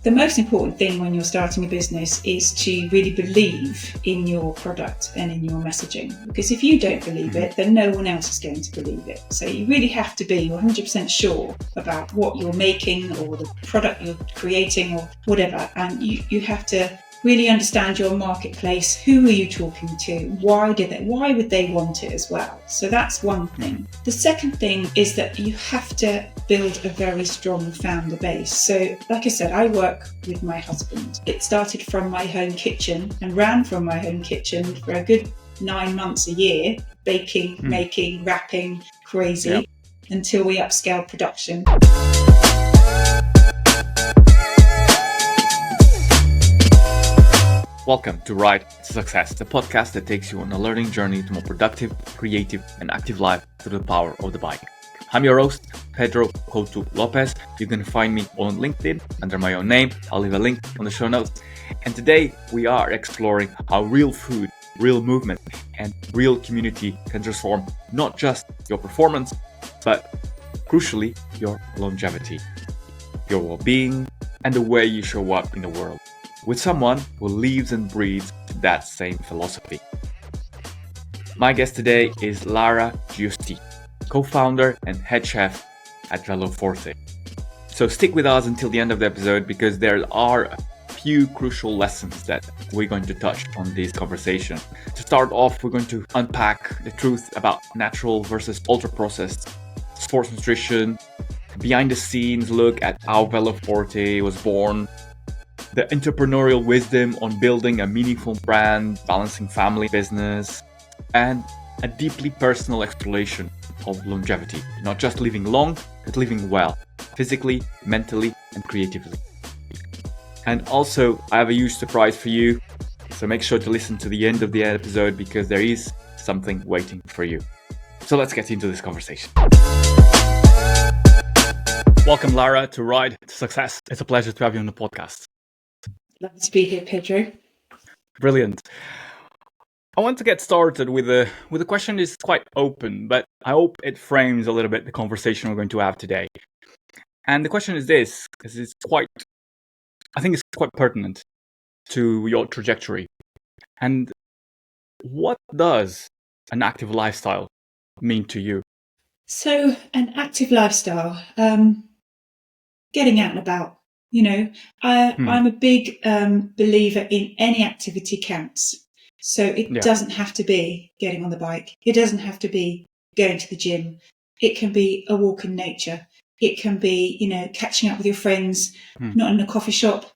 The most important thing when you're starting a business is to really believe in your product and in your messaging. Because if you don't believe it, then no one else is going to believe it. So you really have to be 100% sure about what you're making or the product you're creating or whatever. And you have to really understand your marketplace. Who are you talking to? Why would they want it as well? So that's one thing. The second thing is that you have to build a very strong founder base. So like I said, I work with my husband. It started from my home kitchen and ran from my home kitchen for a good 9 months a year, baking, making, wrapping, crazy, until we upscaled production. Welcome to Ride to Success, the podcast that takes you on a learning journey to more productive, creative, and active life through the power of the bike. I'm your host, Pedro Couto Lopes. You can find me on LinkedIn under my own name. I'll leave a link on the show notes. And today we are exploring how real food, real movement, and real community can transform not just your performance, but crucially, your longevity, your well-being, and the way you show up in the world, with someone who lives and breathes that same philosophy. My guest today is Lara Giusti, co-founder and head chef at Veloforte. So stick with us until the end of the episode because there are a few crucial lessons that we're going to touch on this conversation. To start off, we're going to unpack the truth about natural versus ultra-processed sports nutrition, behind the scenes look at how Veloforte was born, the entrepreneurial wisdom on building a meaningful brand, balancing family business, and a deeply personal exploration of longevity. Not just living long, but living well, physically, mentally, and creatively. And also, I have a huge surprise for you, so make sure to listen to the end of the episode because there is something waiting for you. So let's get into this conversation. Welcome, Lara, to Ride to Success. It's a pleasure to have you on the podcast. Love to be here, Pedro. Brilliant. I want to get started with a question that's quite open, but I hope it frames a little bit the conversation we're going to have today. And the question is this, because I think it's quite pertinent to your trajectory. And what does an active lifestyle mean to you? So an active lifestyle, getting out and about. You know, I'm a big believer in any activity counts. So it doesn't have to be getting on the bike. It doesn't have to be going to the gym. It can be a walk in nature. It can be, catching up with your friends, not in a coffee shop,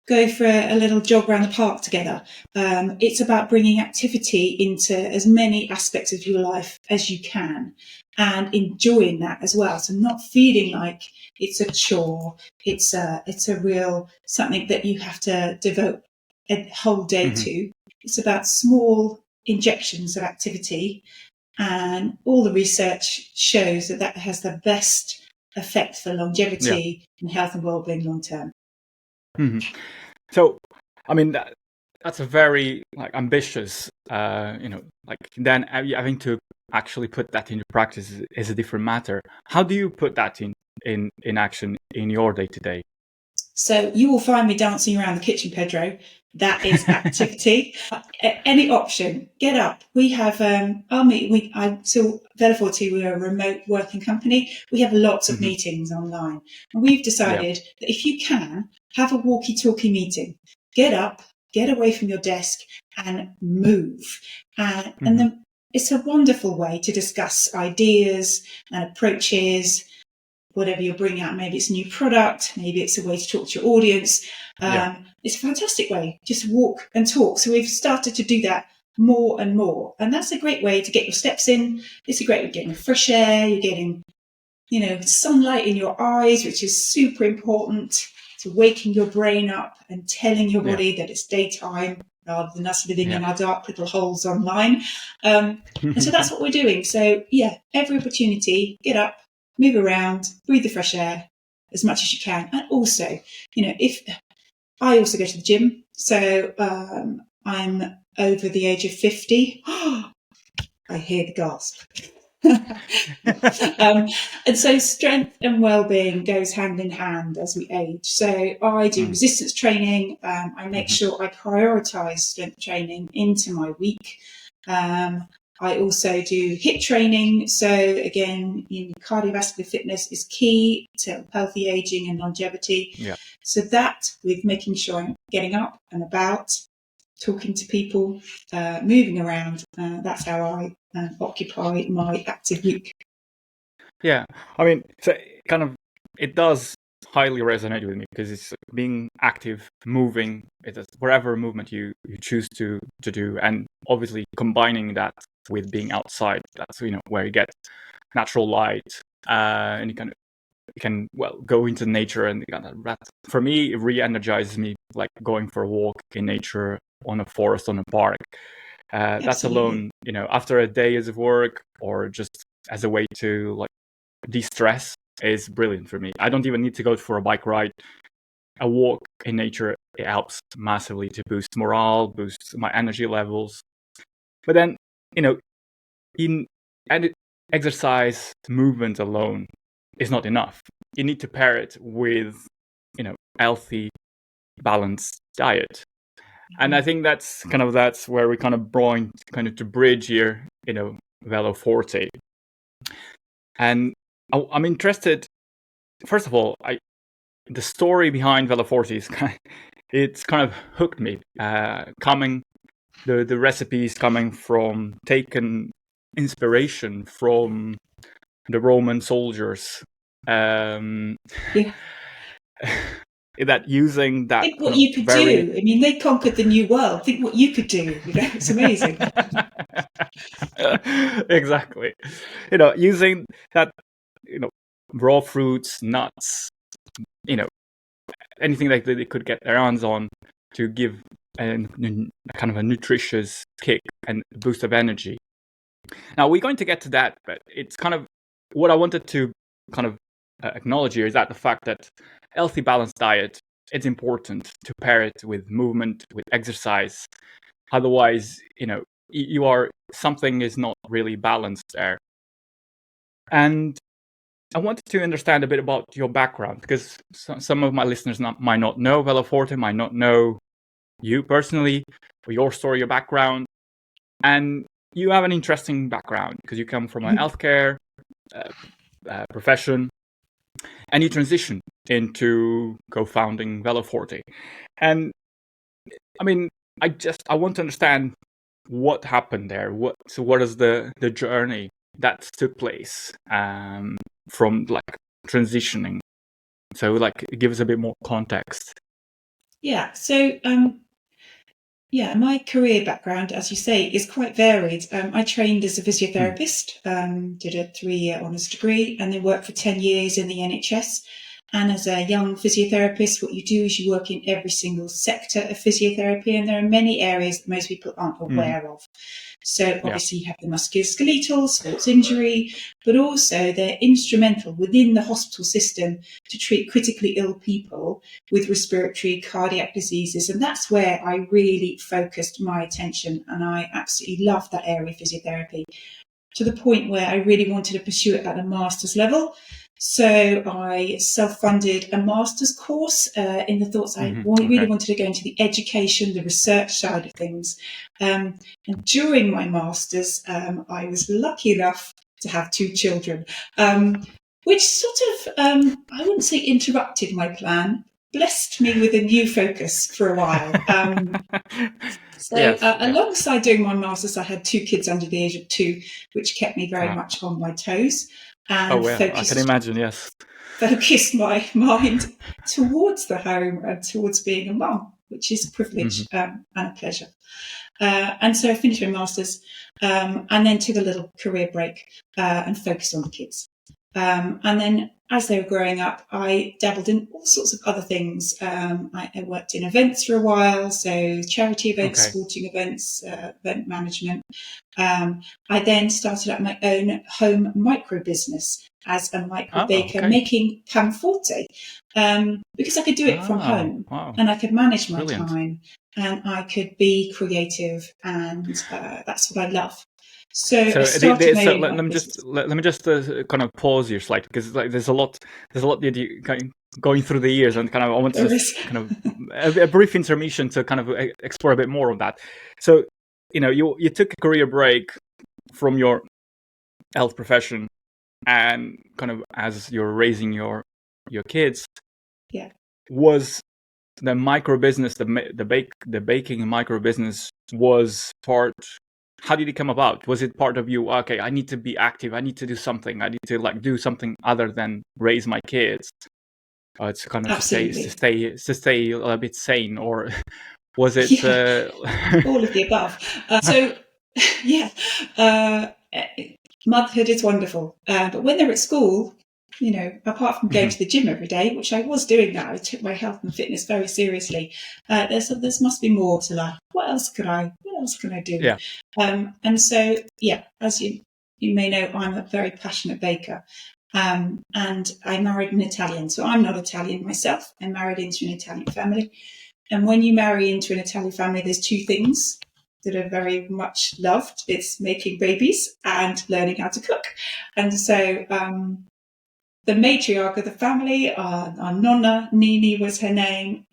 go for a little jog around the park together. It's about bringing activity into as many aspects of your life as you can and enjoying that as well. So not feeling like it's a chore. It's a real something that you have to devote a whole day to. It's about small injections of activity, and all the research shows that has the best effect for longevity and health and well-being long term. So, I mean, that's a very ambitious, then having to actually put that into practice is a different matter. How do you put that in action in your day-to-day? So you will find me dancing around the kitchen, Pedro. That is activity. Any option, get up. We have Veloforte, we're a remote working company. We have lots of meetings online, and we've decided that if you can have a walkie-talkie meeting, get up, get away from your desk, and move. And then it's a wonderful way to discuss ideas and approaches. Whatever you're bringing out, maybe it's a new product, maybe it's a way to talk to your audience. It's a fantastic way, just walk and talk. So we've started to do that more and more. And that's a great way to get your steps in. It's a great way of getting fresh air. You're getting, sunlight in your eyes, which is super important to waking your brain up and telling your body that it's daytime rather than us living in our dark little holes online. And so that's what we're doing. So every opportunity, get up, move around, breathe the fresh air as much as you can. And also, if I also go to the gym, so I'm over the age of 50. I hear the gasp. And so strength and well-being goes hand in hand as we age. So I do resistance training. I make sure I prioritize strength training into my week. I also do HIIT training. So again, cardiovascular fitness is key to healthy aging and longevity. Yeah. So that, with making sure I'm getting up and about, talking to people, moving around, that's how I occupy my active week. Yeah, I mean, so it does highly resonate with me because it's being active, moving, it is whatever movement you choose to do, and obviously combining that with being outside. That's where you get natural light, and you can go into nature, and that for me it re-energizes me, like going for a walk in nature, on a forest, on a park. That's alone, after a day of work, or just as a way to like de-stress, is brilliant for me. I don't even need to go for a bike ride. A walk in nature, it helps massively to boost morale, boost my energy levels. But then, exercise, movement alone is not enough. You need to pair it with, healthy, balanced diet. And I think that's where we brought to bridge here, Veloforte. And I'm interested. First of all, the story behind Veloforte is it's hooked me. The recipes coming from, taken inspiration from the Roman soldiers. That using that. Think what you could do. I mean, they conquered the New World. Think what you could do. It's amazing. Exactly. Using that, raw fruits, nuts, anything that they could get their hands on to give a nutritious kick and boost of energy. Now we're going to get to that, but it's what I wanted to acknowledge here is that the fact that healthy, balanced diet, it's important to pair it with movement, with exercise. Otherwise, something is not really balanced there. And I wanted to understand a bit about your background, because some of my listeners might not know Veloforte, might not know you personally, or your story, your background. And you have an interesting background because you come from a healthcare profession, and you transition into co-founding Veloforte. And I mean, I want to understand what happened there. What is the journey that took place from transitioning? So give us a bit more context. Yeah. So my career background, as you say, is quite varied. I trained as a physiotherapist, did a 3-year honours degree, and then worked for 10 years in the NHS. And as a young physiotherapist, what you do is you work in every single sector of physiotherapy, and there are many areas that most people aren't aware of. So obviously you have the musculoskeletal, sports injury, but also they're instrumental within the hospital system to treat critically ill people with respiratory, cardiac diseases. And that's where I really focused my attention. And I absolutely love that area of physiotherapy, to the point where I really wanted to pursue it at a master's level. So I self-funded a master's course in the thoughts I really wanted to go into the education, the research side of things. And during my master's, I was lucky enough to have 2 children, which sort of, I wouldn't say interrupted my plan, blessed me with a new focus for a while. Alongside doing my master's, I had 2 kids under the age of 2, which kept me very much on my toes. And I can imagine, yes. Focused my mind towards the home and towards being a mum, which is a privilege and a pleasure. And so I finished my master's and then took a little career break and focused on the kids. And then as they were growing up, I dabbled in all sorts of other things. I worked in events for a while, so charity events, sporting events, event management. I then started up my own home micro business as a micro baker, making panforte, because I could do it from home and I could manage my time and I could be creative, and that's what I love. So I started my own business. Let me just kind of pause here slightly, because like there's a lot that you kind of going through the years, and kind of I want to kind of a brief intermission to kind of explore a bit more of that. So, you took a career break from your health profession, and kind of as you're raising your kids, was the micro business, the baking micro business was part. How did it come about? Was it part of you? Okay, I need to be active. I need to do something. I need to do something other than raise my kids. It's kind of to stay a bit sane, or was it all of the above? Motherhood is wonderful, but when they're at school, apart from going to the gym every day, which I was doing that, I took my health and fitness very seriously. There must be more to life. What else can I do? Yeah. And so, as you may know, I'm a very passionate baker. And I married an Italian. So I'm not Italian myself. I married into an Italian family. And when you marry into an Italian family, there's two things that are very much loved. It's making babies and learning how to cook. And so the matriarch of the family, our nonna, Nini was her name,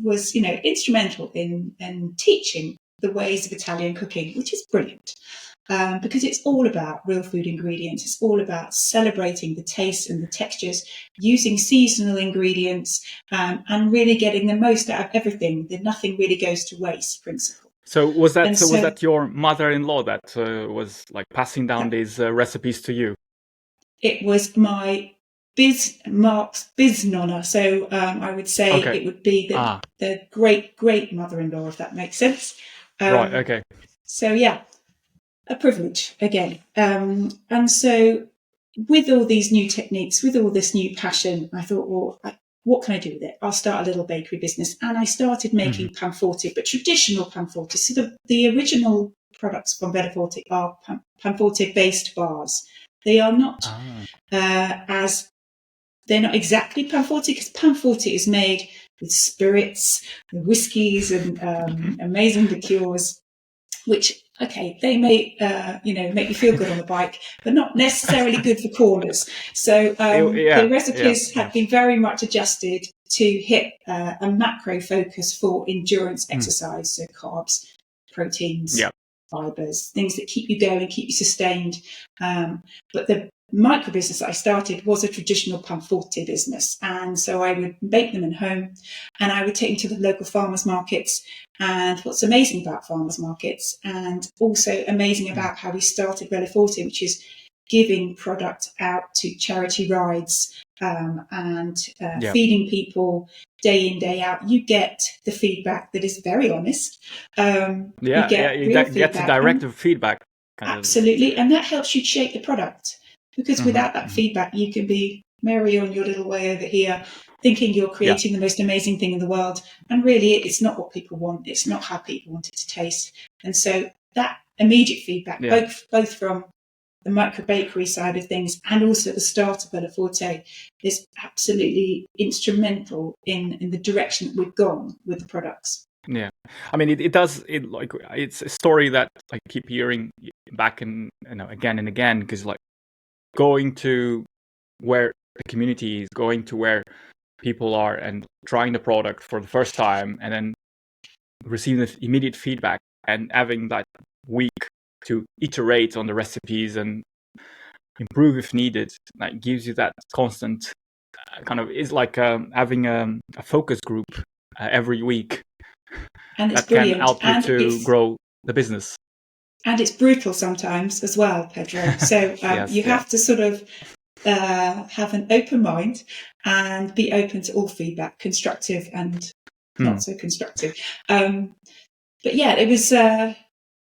was instrumental in teaching the ways of Italian cooking, which is brilliant. Because it's all about real food ingredients. It's all about celebrating the tastes and the textures, using seasonal ingredients, and really getting the most out of everything. That nothing really goes to waste principle. So was that your mother-in-law that was like passing down these recipes to you? It was my Mark's biz nonna. So I would say it would be the great mother-in-law, if that makes sense. Right. Okay. So a privilege again. And so with all these new techniques, with all this new passion, I thought, well, what can I do with it? I'll start a little bakery business. And I started making panforte, but traditional panforte. So the original products from Veloforte are panforte-based bars. They are not they're not exactly panforte, because panforte is made with spirits, and whiskies, and amazing liqueurs, which they may make you feel good on the bike, but not necessarily good for corners. So the recipes have been very much adjusted to hit a macro focus for endurance exercise. So carbs, proteins, fibers, things that keep you going, keep you sustained. But the micro business that I started was a traditional panforte business, and so I would bake them at home, and I would take them to the local farmers markets. And what's amazing about farmers markets, and also amazing about how we started Veloforte, which is giving product out to charity rides, and feeding people day in, day out, you get the feedback that is very honest. You get the direct feedback. Absolutely, and that helps you shape the product. Because without that feedback, you can be merry on your little way over here, thinking you're creating the most amazing thing in the world. And really, it's not what people want. It's not how people want it to taste. And so that immediate feedback, both from the micro bakery side of things and also the start of Veloforte, is absolutely instrumental in the direction that we've gone with the products. Yeah, I mean, it's a story that I keep hearing back and again and again, because going to where the community is, going to where people are and trying the product for the first time, and then receiving the immediate feedback and having that week to iterate on the recipes and improve if needed, that gives you that constant kind of, is like having a focus group every week, and it's that brilliant. Can help you to grow the business. And it's brutal sometimes as well, Pedro. So you have to sort of have an open mind and be open to all feedback, constructive and not so constructive. But it was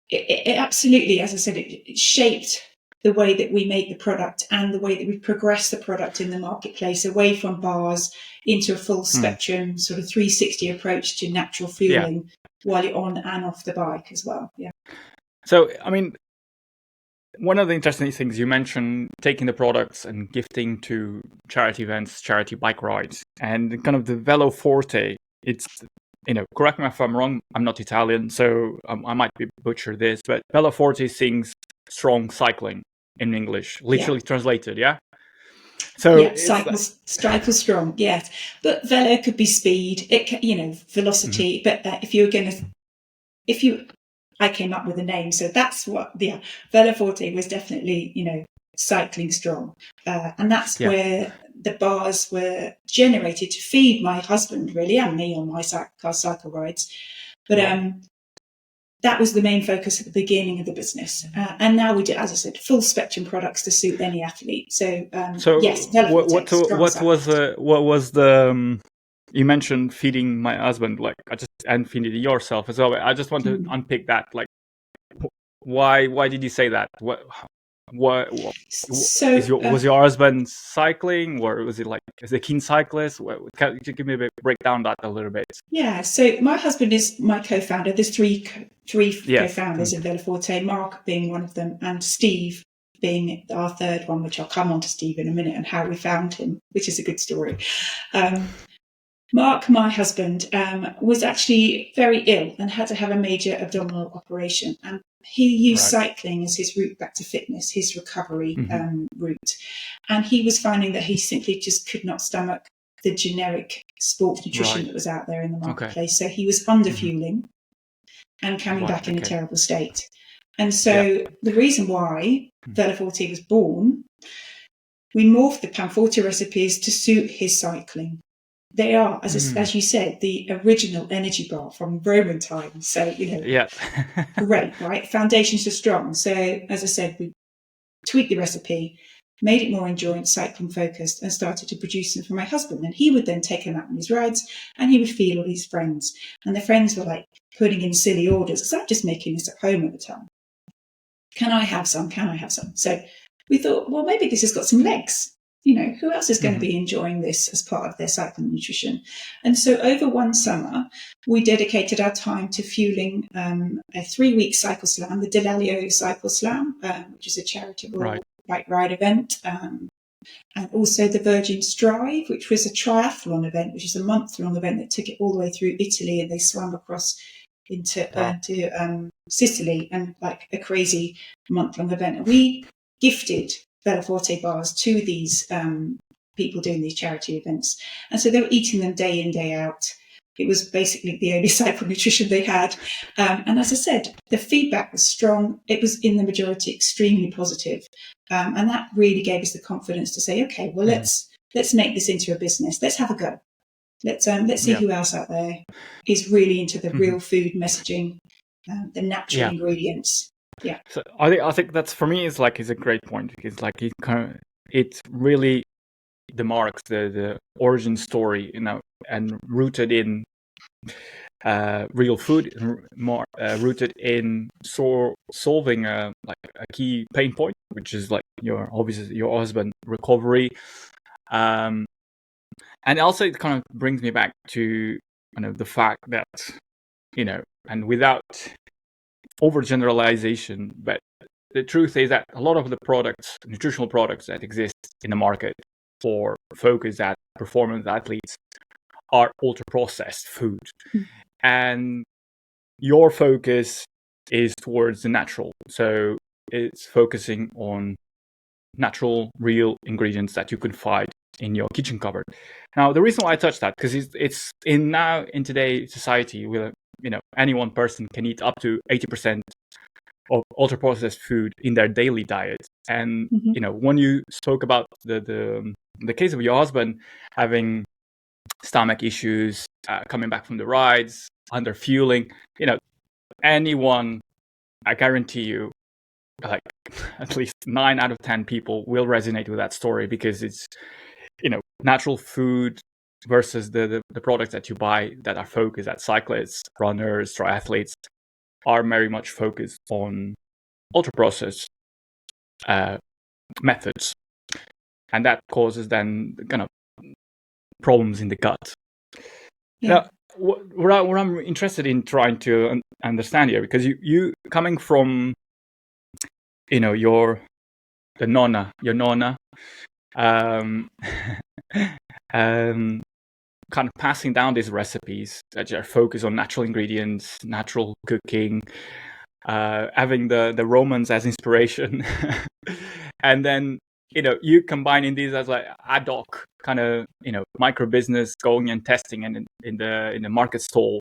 it absolutely, as I said, it shaped the way that we make the product and the way that we progress the product in the marketplace, away from bars into a full spectrum sort of 360 approach to natural fueling while you're on and off the bike as well. Yeah. So, I mean, one of the interesting things you mentioned, taking the products and gifting to charity events, charity bike rides, and kind of the Veloforte. It's, correct me if I'm wrong, I'm not Italian, so I might butcher this, but Veloforte sings strong cycling in English, literally translated. Yeah. So yeah, cycle strong, yes. But velo could be speed. It can, velocity. But I came up with a name, so that's what. Yeah, Veloforte was definitely cycling strong, and that's where the bars were generated to feed my husband really and me on my cycle rides. But that was the main focus at the beginning of the business, and now we do, as I said, full spectrum products to suit any athlete. So yes, what was the you mentioned feeding my husband, like and feeding yourself as well. I just want to unpick that, like why did you say that? Was your husband cycling, or was it like is a keen cyclist? Can you give me break down that a little bit? Yeah, so my husband is my co-founder. There's three co-founders in Veloforte, Mark being one of them, and Steve being our third one, which I'll come on to Steve in a minute and how we found him, which is a good story. Mark, my husband, was actually very ill and had to have a major abdominal operation, and he used cycling as his route back to fitness, his recovery route. And he was finding that he simply just could not stomach the generic sports nutrition that was out there in the marketplace. So he was under fueling and coming back in a terrible state. And so the reason why Veloforte was born, we morphed the Panforte recipes to suit his cycling. They are, as you said, the original energy bar from Roman times. So, great, right? Foundations are strong. So, as I said, we tweaked the recipe, made it more endurance, cycling focused, and started to produce them for my husband. And he would then take them out on his rides, and he would feed all his friends. And the friends were like putting in silly orders, because I'm just making this at home at the time. Can I have some? Can I have some? So we thought, well, maybe this has got some legs. Who else is going to be enjoying this as part of their cycling nutrition? And so over one summer, we dedicated our time to fueling a 3-week cycle slam, the Delalio Cycle Slam, which is a charitable bike ride event, and also the Virgin Strive, which was a triathlon event, which is a month-long event that took it all the way through Italy, and they swam across into Sicily, and like a crazy month-long event. And we gifted Veloforte bars to these people doing these charity events. And so they were eating them day in, day out. It was basically the only cycle nutrition they had. And as I said, the feedback was strong. It was in the majority extremely positive. And that really gave us the confidence to say, okay, well, let's make this into a business. Let's have a go. Let's see who else out there is really into the real food messaging, the natural ingredients. Yeah. So I think that's, for me, is a great point, because it really demarks the origin story, and rooted in real food, more rooted in solving a key pain point, which is your husband recovery, and also it kind of brings me back to the fact that and without overgeneralization, but the truth is that a lot of the nutritional products that exist in the market for focus at performance athletes are ultra-processed food. And your focus is towards the natural. So it's focusing on natural, real ingredients that you can find in your kitchen cupboard. Now, the reason why I touched that, because it's in today's society, with any one person can eat up to 80% of ultra-processed food in their daily diet. And when you spoke about the case of your husband having stomach issues, coming back from the rides, under fueling, anyone, I guarantee you, at least 9 out of 10 people will resonate with that story, because it's natural food versus the products that you buy that are focused at cyclists, runners, triathletes, are very much focused on ultra-processed methods. And that causes then kind of problems in the gut. Now, what I'm interested in trying to understand here, because you coming from, your nonna, kind of passing down these recipes that are focused on natural ingredients, natural cooking, having the Romans as inspiration, and then you combining these as like ad hoc kind of micro business going and testing and in the market stall.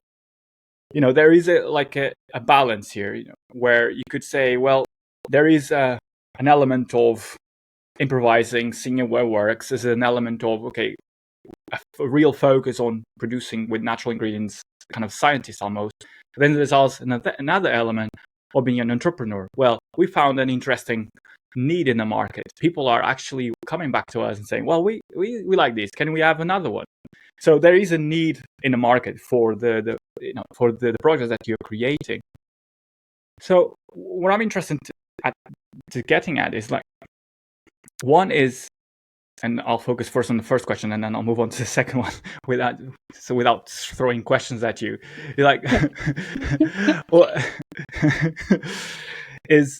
There is a balance here, where you could say, well, there is an element of improvising, seeing what works. There's an element of a real focus on producing with natural ingredients, kind of scientist almost. But then there's also another element of being an entrepreneur. Well, we found an interesting need in the market. People are actually coming back to us and saying, well, we like this. Can we have another one? So there is a need in the market for the projects that you're creating. So what I'm interested to getting at is one is, and I'll focus first on the first question, and then I'll move on to the second one without throwing questions at you. You're well, is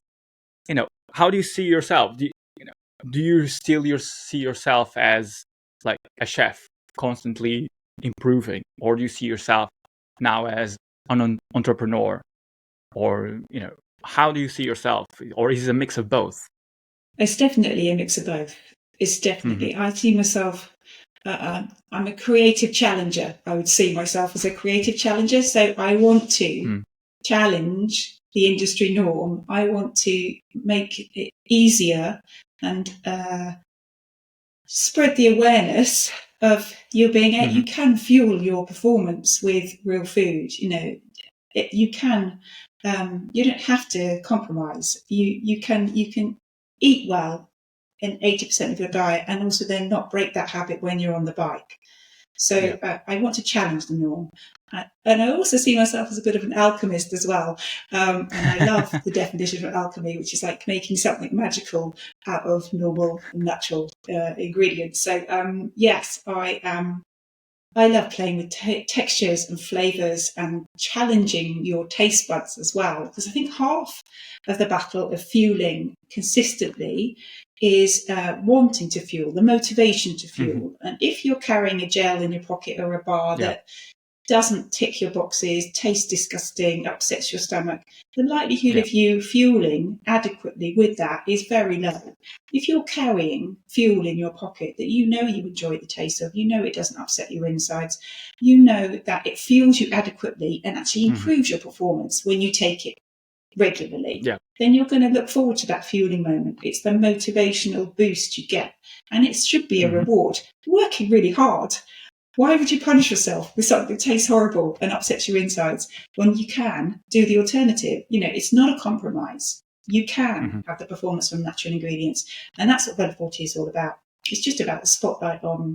how do you see yourself? Do you still see yourself as like a chef constantly improving, or do you see yourself now as an entrepreneur, or how do you see yourself, or is it a mix of both? It's definitely a mix of both. It's definitely. I see myself. I'm a creative challenger. I would see myself as a creative challenger. So I want to challenge the industry norm. I want to make it easier and spread the awareness of you being you can fuel your performance with real food. You can. You don't have to compromise. You can eat well in 80% of your diet, and also then not break that habit when you're on the bike. So I want to challenge the norm. And I also see myself as a bit of an alchemist as well. And I love the definition of alchemy, which is like making something magical out of normal and natural ingredients. So yes, I love playing with textures and flavours and challenging your taste buds as well, because I think half of the battle of fueling consistently is wanting to fuel, the motivation to fuel. And if you're carrying a gel in your pocket or a bar that doesn't tick your boxes, tastes disgusting, upsets your stomach, the likelihood of you fueling adequately with that is very low. If you're carrying fuel in your pocket that you enjoy the taste of, it doesn't upset your insides, that it fuels you adequately and actually improves your performance when you take it regularly, then you're going to look forward to that fueling moment. It's the motivational boost you get, and it should be a reward. Working really hard. Why would you punish yourself with something that tastes horrible and upsets your insides when you can do the alternative? It's not a compromise. You can have the performance from natural ingredients. And that's what Veloforte is all about. It's just about the spotlight on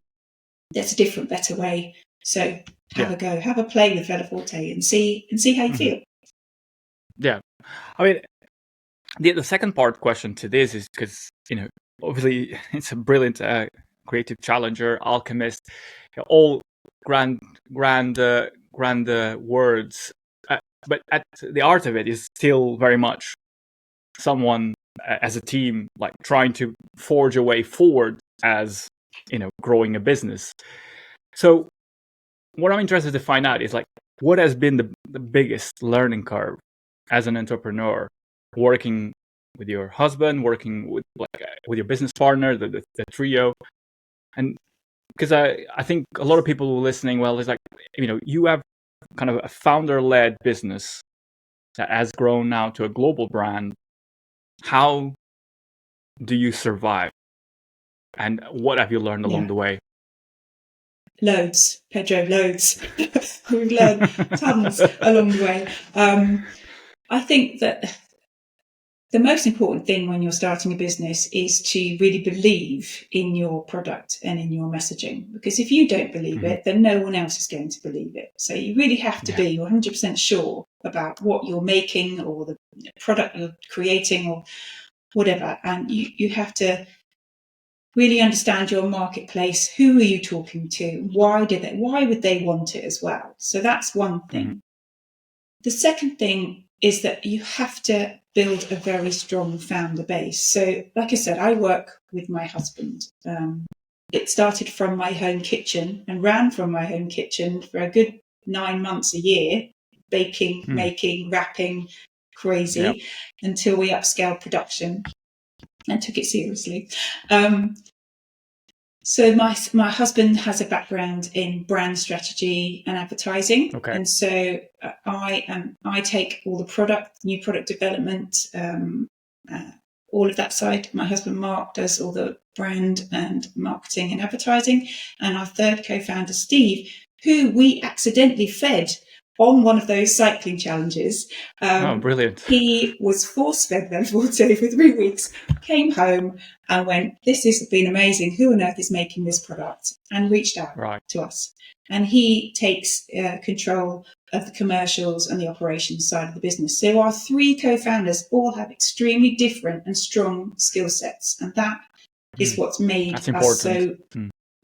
there's a different, better way. So have a go, have a play with Veloforte and see how you feel. Yeah. I mean, the second part question to this is because, obviously it's a brilliant creative challenger, alchemist, all grand words, but at the art of it is still very much someone as a team, like trying to forge a way forward as growing a business. So what I'm interested to find out is what has been the biggest learning curve as an entrepreneur, working with your husband, working with your business partner, the trio. And because I think a lot of people listening, well, it's you have kind of a founder-led business that has grown now to a global brand. How do you survive? And what have you learned along the way? Loads, Pedro, loads. We've learned tons along the way. I think that the most important thing when you're starting a business is to really believe in your product and in your messaging. Because if you don't believe it, then no one else is going to believe it. So you really have to be 100% sure about what you're making or the product you're creating or whatever. And you have to really understand your marketplace. Who are you talking to? Why would they want it as well? So that's one thing. The second thing is that you have to build a very strong founder base. So, like I said, I work with my husband. It started from my home kitchen and ran from my home kitchen for a good 9 months a year, baking, making, wrapping, crazy until we upscaled production and took it seriously. So my husband has a background in brand strategy and advertising, and so I take all the new product development, all of that side. My husband Mark does all the brand and marketing and advertising, and our third co-founder Steve, who we accidentally fed on one of those cycling challenges. Brilliant. He was force-fed Veloforte for 3 weeks, came home and went, this has been amazing. Who on earth is making this product? And reached out to us. And he takes control of the commercials and the operations side of the business. So our 3 co-founders all have extremely different and strong skill sets. And that is what's made us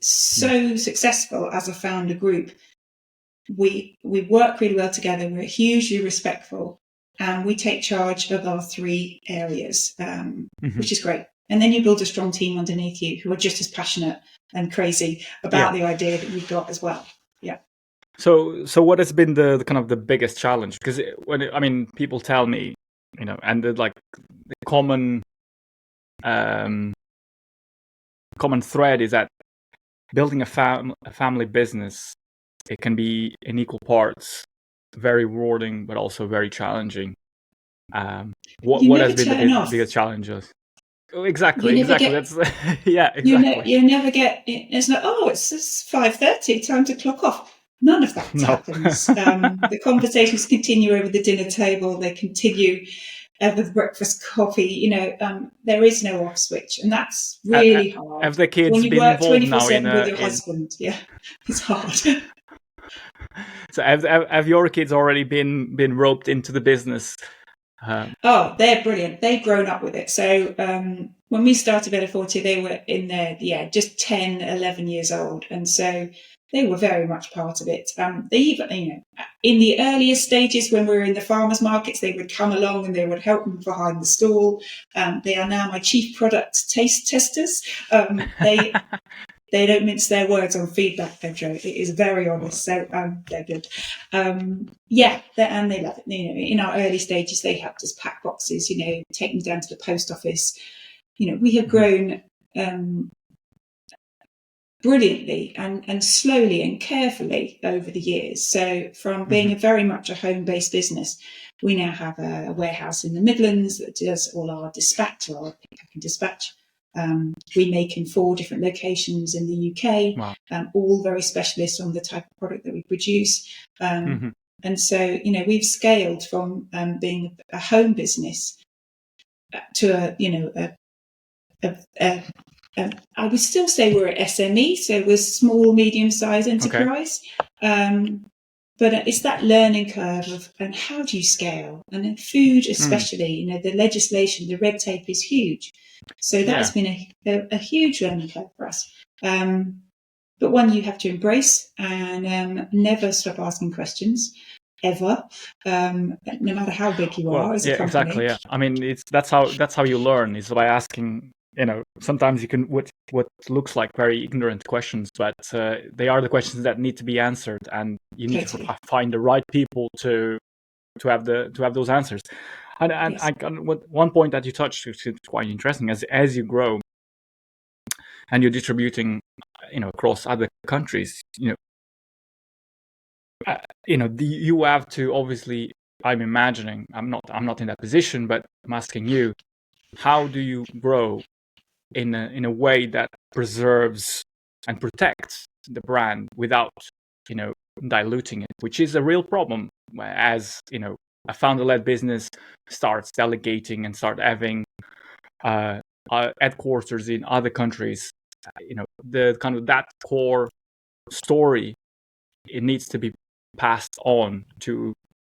so successful as a founder group. We work really well together. We're hugely respectful, and we take charge of our 3 areas, which is great. And then you build a strong team underneath you who are just as passionate and crazy about the idea that you've got as well. Yeah. So what has been the kind of the biggest challenge? Because people tell me, and the common thread is that building a family business, it can be in equal parts very rewarding, but also very challenging. What has been the biggest challenges? Exactly. That's exactly. You never get. It's not. Oh, it's 5:30. Time to clock off. None of that happens. The conversations continue over the dinner table. They continue with breakfast coffee. There is no off switch, and that's really hard. Have the kids when you been work involved now with your husband? Yeah, it's hard. So have your kids already been roped into the business? Oh, they're brilliant. They've grown up with it. So when we started Veloforte, they were in there, just 10, 11 years old. And so they were very much part of it. They even, in the earlier stages when we were in the farmers markets, they would come along and they would help me behind the stall. They are now my chief product taste testers. They don't mince their words on feedback, Pedro. It is very honest. So they're good. And they love it. In our early stages, they helped us pack boxes, take them down to the post office. We have grown brilliantly and slowly and carefully over the years. So from being very much a home-based business, we now have a warehouse in the Midlands that does all our dispatch, or our pick and dispatch. We make in 4 different locations in the UK, all very specialist on the type of product that we produce. And so, we've scaled from being a home business to I would still say we're an SME, so we're small, medium-sized enterprise. But it's that learning curve of, and how do you scale? And in food especially, the legislation, the red tape is huge. So that has been a huge learning curve for us. But one you have to embrace and never stop asking questions, ever, no matter how big you are as a company. Exactly. Yeah. I mean, that's how you learn, is by asking. Sometimes you can what looks like very ignorant questions, but they are the questions that need to be answered, and you need to find the right people to have those answers. And one point that you touched, which is quite interesting, as you grow and you're distributing, across other countries, you have to, obviously, I'm imagining, I'm not in that position, but I'm asking you, how do you grow in a way that preserves and protects the brand without, diluting it, which is a real problem as, a founder-led business starts delegating and start having headquarters in other countries. The kind of that core story, it needs to be passed on to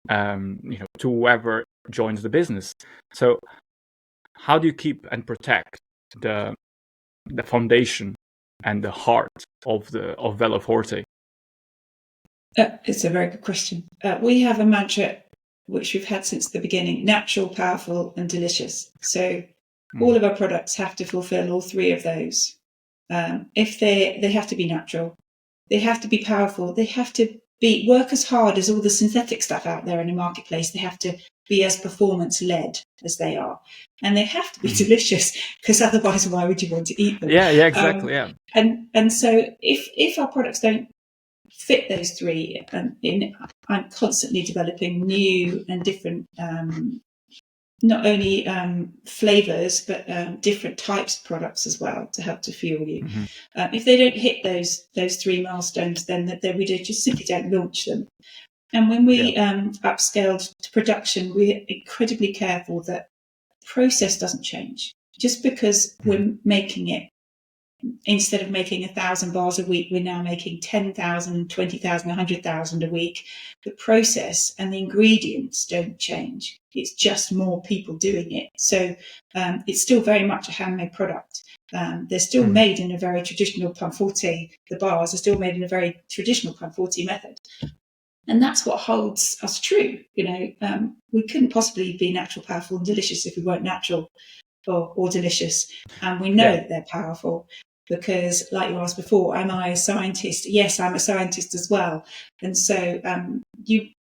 to whoever joins the business. So how do you keep and protect the foundation and the heart of Veloforte? It's a very good question. We have a mantra which we've had since the beginning: natural, powerful, and delicious. So all of our products have to fulfill all 3 of those. If they have to be natural, they have to be powerful, they have to work as hard as all the synthetic stuff out there in the marketplace. They have to be as performance led as they are, and they have to be delicious, because otherwise, why would you want to eat them? Yeah, exactly. And so if our products don't fit those three, I'm constantly developing new and different, not only flavors, but different types of products as well to help to fuel you. If they don't hit those three milestones, then we just simply don't launch them. And when we upscaled to production, we're incredibly careful that process doesn't change. Just because we're making it, instead of making 1,000 bars a week, we're now making 10,000, 20,000, 100,000 a week. The process and the ingredients don't change. It's just more people doing it. So it's still very much a handmade product. They're still made in a very traditional panforte. The bars are still made in a very traditional panforte method. And that's what holds us true. We couldn't possibly be natural, powerful, and delicious if we weren't natural or delicious. And we know that they're powerful because, like you asked before, am I a scientist? Yes, I'm a scientist as well. And so we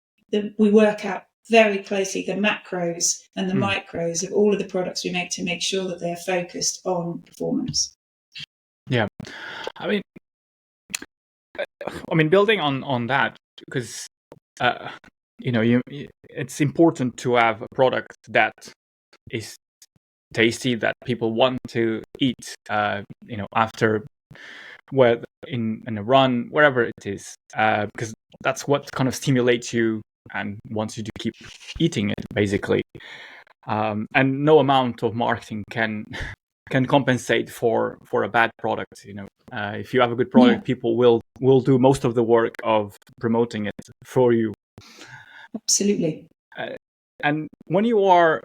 work out very closely the macros and the micros of all of the products we make to make sure that they're focused on performance. Yeah. I mean, building on that, because it's important to have a product that is tasty, that people want to eat, after, whether in a run, wherever it is, because that's what kind of stimulates you and wants you to keep eating it, basically. And no amount of marketing can compensate for a bad product. If you have a good product, people will do most of the work of promoting it for you. Absolutely. And when you are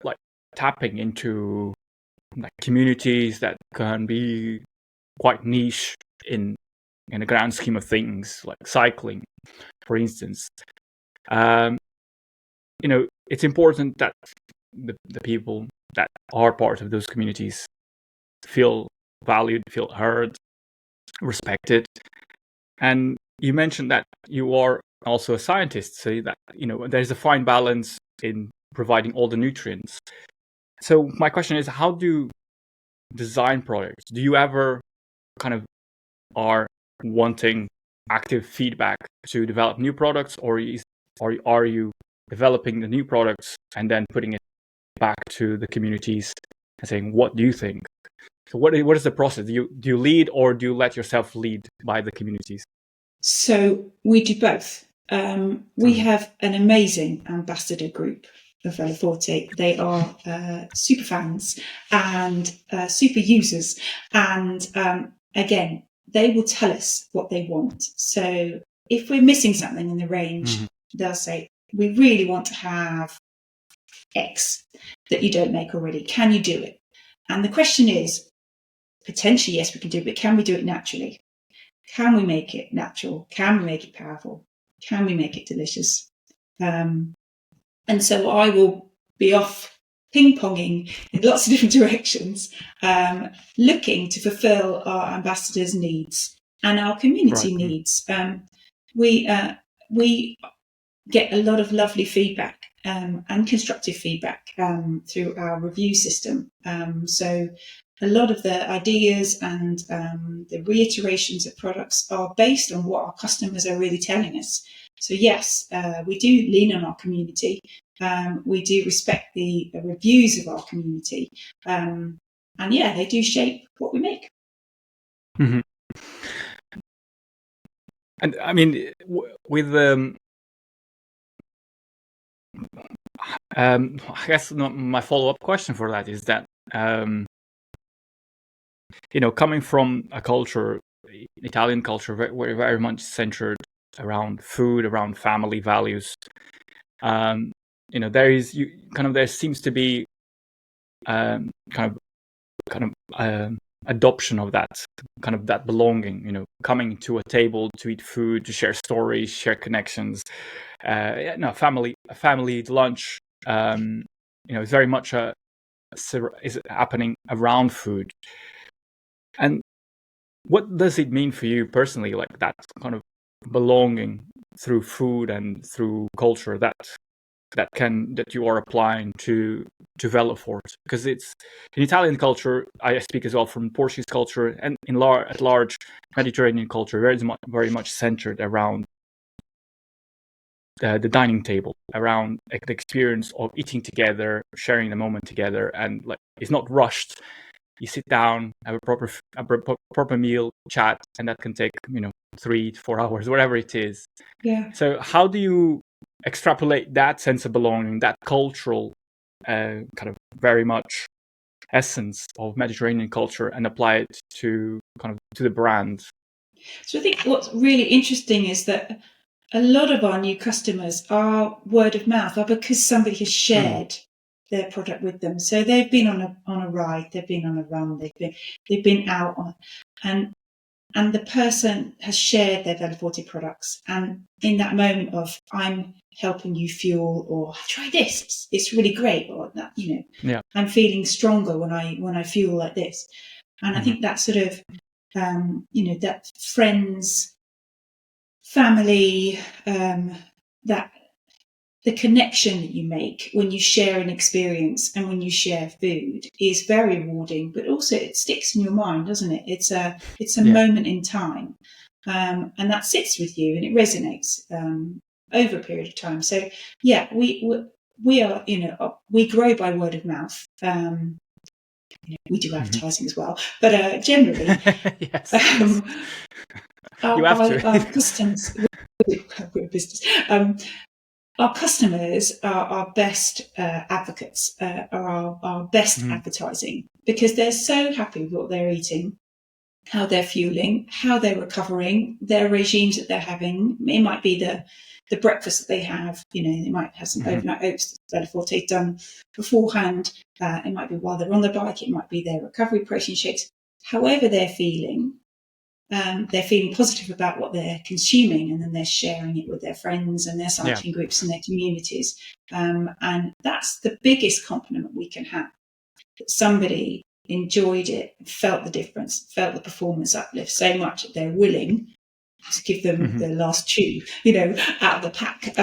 like tapping into like communities that can be quite niche in the grand scheme of things, like cycling, for instance, it's important that the people that are part of those communities feel valued, feel heard, respected. And you mentioned that you are also a scientist, so that there's a fine balance in providing all the nutrients. So my question is, how do you design products? Do you ever kind of are wanting active feedback to develop new products, or are you developing the new products and then putting it back to the communities and saying, what do you think? So what is the process? Do you lead, or do you let yourself lead by the communities? So we do both. We have an amazing ambassador group of Veloforte. They are super fans and super users. And again, they will tell us what they want. So if we're missing something in the range, they'll say, we really want to have X that you don't make already. Can you do it? And the question is, potentially, yes, we can do it, but can we do it naturally? Can we make it natural? Can we make it powerful? Can we make it delicious? And so I will be off ping-ponging in lots of different directions, looking to fulfill our ambassadors' needs and our community needs. We get a lot of lovely feedback and constructive feedback through our review system. So a lot of the ideas and the reiterations of products are based on what our customers are really telling us. So yes, we do lean on our community. We do respect the reviews of our community. And yeah, they do shape what we make. Mm-hmm. And I mean, with I guess my follow-up question for that is that, coming from a culture, Italian culture, very, very much centered around food, around family values, there seems to be adoption of that kind of that belonging, coming to a table to eat food, to share stories, share connections. Family lunch, is very much is happening around food. And what does it mean for you personally, like that kind of belonging through food and through culture, that that you are applying to Veloforte? Because it's in Italian culture, I speak as well from Portuguese culture, and at large Mediterranean culture, very much centered around the dining table, around the experience of eating together, sharing the moment together, and like it's not rushed. You sit down, have a proper meal, chat, and that can take 3 to 4 hours, whatever it is. Yeah. So how do you extrapolate that sense of belonging, that cultural kind of very much essence of Mediterranean culture, and apply it to the brand? So I think what's really interesting is that a lot of our new customers are word of mouth, or because somebody has shared their product with them. So they've been on a ride, they've been on a run, they've been out on, and the person has shared their Veloforte products. And in that moment of, I'm helping you fuel, or try this, it's really great, or that, I'm feeling stronger when I fuel like this. And I think that sort of, that friends, family, that the connection that you make when you share an experience and when you share food is very rewarding, but also it sticks in your mind, doesn't it? It's a moment in time, and that sits with you and it resonates over a period of time. So yeah, we are, we grow by word of mouth. We do advertising as well, but generally, yes. our customers, we're a business. Our customers are our best advocates, are our best advertising, because they're so happy with what they're eating, how they're fueling, how they're recovering, their regimes that they're having. It might be the breakfast that they have. They might have some overnight oats that Veloforte done beforehand. It might be while they're on the bike. It might be their recovery protein shakes. However they're feeling positive about what they're consuming, and then they're sharing it with their friends and their cycling groups and their communities. And that's the biggest compliment we can have, that somebody enjoyed it, felt the difference, felt the performance uplift so much that they're willing to give them the last chew, out of the pack.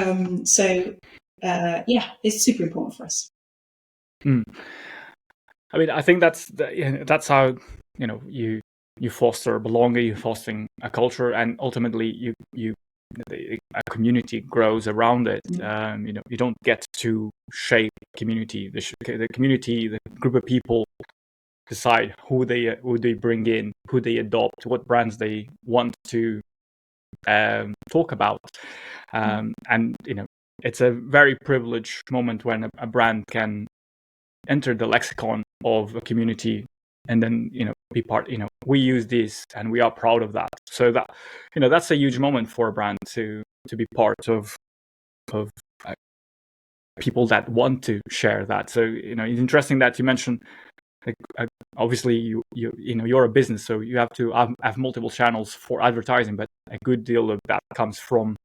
It's super important for us. I mean, I think that's how you foster belonging, you're fostering a culture, and ultimately a community grows around it. You don't get to shape community. The community, the group of people decide who they bring in, who they adopt, what brands they want to talk about, and it's a very privileged moment when a brand can enter the lexicon of a community, and then be part. We use this and we are proud of that. So that that's a huge moment for a brand to be part of people that want to share that. So it's interesting that you mentioned, obviously you're a business, so you have to have multiple channels for advertising, but a good deal of that comes from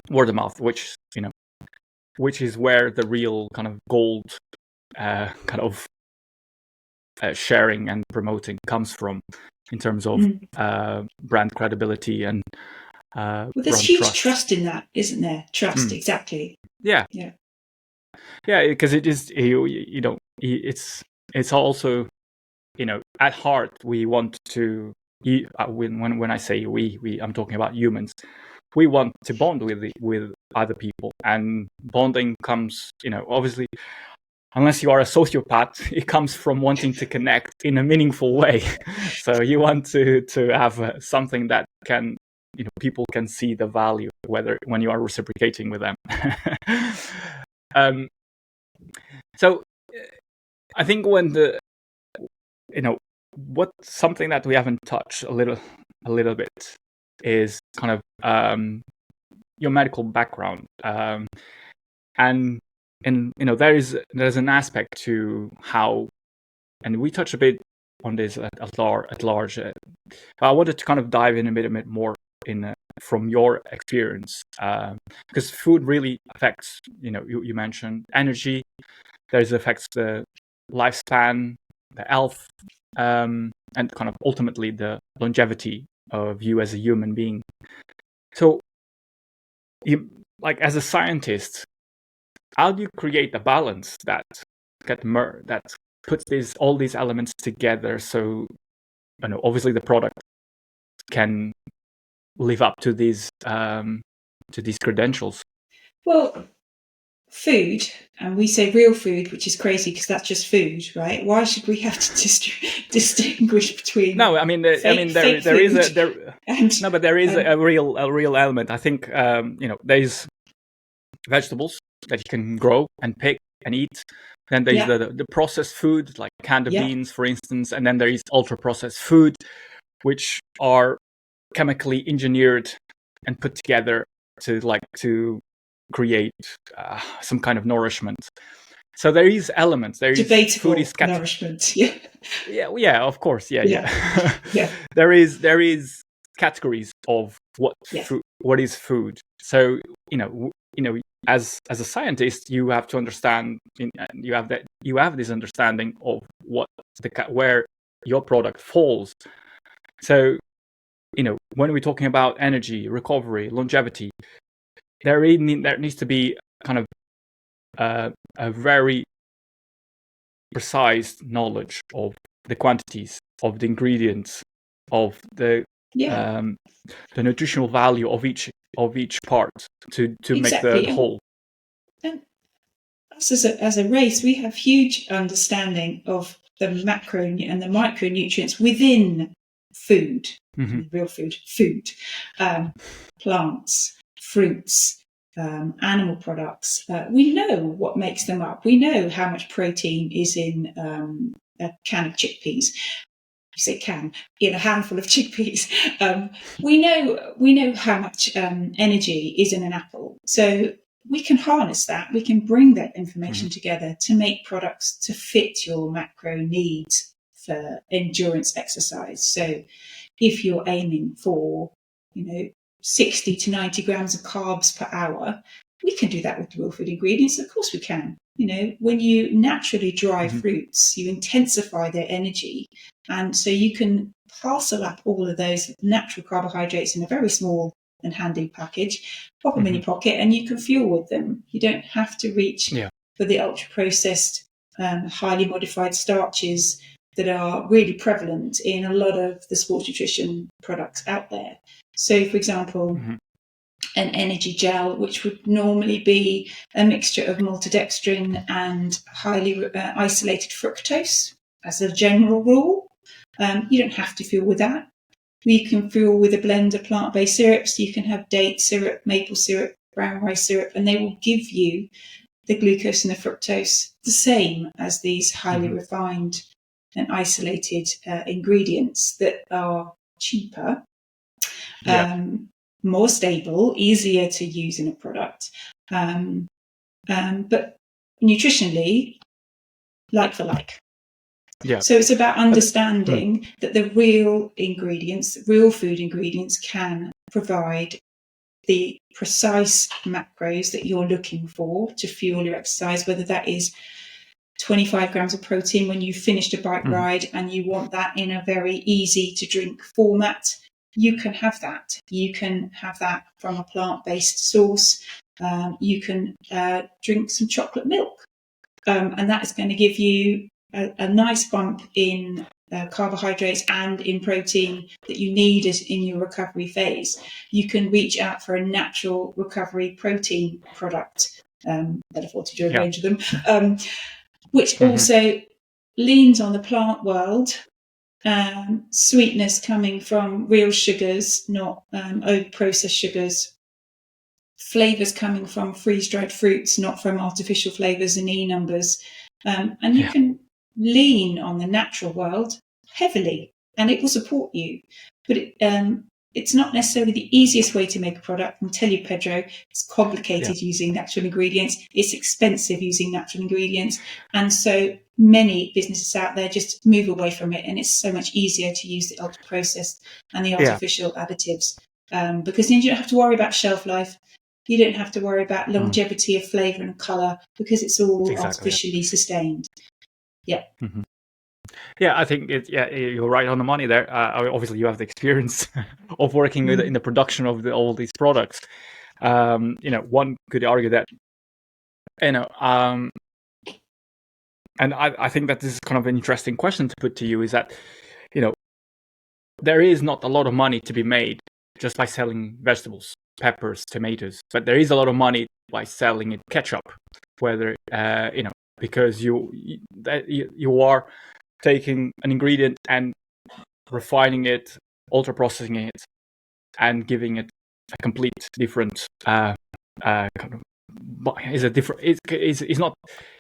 word of mouth, which is where the real kind of gold sharing and promoting comes from, in terms of brand credibility and there's huge trust in that, isn't there? Trust, exactly. Yeah, because it is, it's also, at heart we want to, when I say we, I'm talking about humans. We want to bond with other people, and bonding comes, obviously, unless you are a sociopath, it comes from wanting to connect in a meaningful way. So you want to have something that can, people can see the value, when you are reciprocating with them. So I think what something that we haven't touched a little bit is kind of your medical background, and there's an aspect to how, and we touched a bit on this at large. I wanted to kind of dive in a bit more in from your experience, because food really affects, you mentioned energy. There's affects the lifespan, the health, and kind of ultimately the longevity of you as a human being. So, you, like, as a scientist, how do you create a balance that that puts all these elements together, so obviously the product can live up to these credentials? Well, food, and we say real food, which is crazy because that's just food, right? Why should we have to distinguish between? No, I mean, there is a real element. I think there's vegetables that you can grow and pick and eat. Then there's the processed food, like canned beans, for instance, and then there is ultra processed food, which are chemically engineered and put together to create some kind of nourishment. So there is elements. There is debatable food is nourishment. Of course. Yeah. There is categories of what is food. So as a scientist, you have to understand. You have this understanding of where your product falls. So when we're talking about energy, recovery, longevity, there needs to be kind of a very precise knowledge of the quantities, of the ingredients, of the nutritional value of each part to make the whole. And us as a race, we have huge understanding of the macro and the micronutrients within food, real food, plants, fruits, animal products. We know what makes them up. We know how much protein is in a can of chickpeas. You say can, in a handful of chickpeas. We know how much energy is in an apple. So we can harness that. We can bring that information together to make products to fit your macro needs for endurance exercise. So if you're aiming for, 60 to 90 grams of carbs per hour, we can do that with real food ingredients. Of course we can. When you naturally dry fruits, you intensify their energy. And so you can parcel up all of those natural carbohydrates in a very small and handy package, pop them in your pocket, and you can fuel with them. You don't have to reach for the ultra-processed, highly modified starches that are really prevalent in a lot of the sports nutrition products out there. So, for example, an energy gel, which would normally be a mixture of maltodextrin and highly isolated fructose, as a general rule. You don't have to fuel with that. You can fuel with a blend of plant-based syrups. You can have date syrup, maple syrup, brown rice syrup, and they will give you the glucose and the fructose the same as these highly refined and isolated ingredients that are cheaper, more stable, easier to use in a product, but nutritionally, like for like. So it's about understanding that the real ingredients, real food ingredients, can provide the precise macros that you're looking for to fuel your exercise, whether that is 25 grams of protein when you've finished a bike ride and you want that in a very easy to drink format. You can have that. You can have that from a plant-based source. You can drink some chocolate milk, and that is going to give you a nice bump in carbohydrates and in protein that you need in your recovery phase. You can reach out for a natural recovery protein product, Veloforte to do a range of them, which also leans on the plant world. Sweetness coming from real sugars, not processed sugars. Flavors coming from freeze-dried fruits, not from artificial flavors and E numbers. And you can lean on the natural world heavily, and it will support you. But it's not necessarily the easiest way to make a product. I'll tell you, Pedro, it's complicated using natural ingredients. It's expensive using natural ingredients. And so many businesses out there just move away from it. And it's so much easier to use the ultra-processed and the artificial additives, because then you don't have to worry about shelf life. You don't have to worry about longevity of flavour and colour, because it's all artificially sustained. Yeah, I think you're right on the money there. Obviously, you have the experience of working in the production of all these products. One could argue that you know, and I think that this is kind of an interesting question to put to you, is that, you know, there is not a lot of money to be made just by selling vegetables, peppers, tomatoes, but there is a lot of money by selling it ketchup, whether, you know, because you are taking an ingredient and refining it, ultra processing it, and giving it a complete different kind of, is a different. It's not.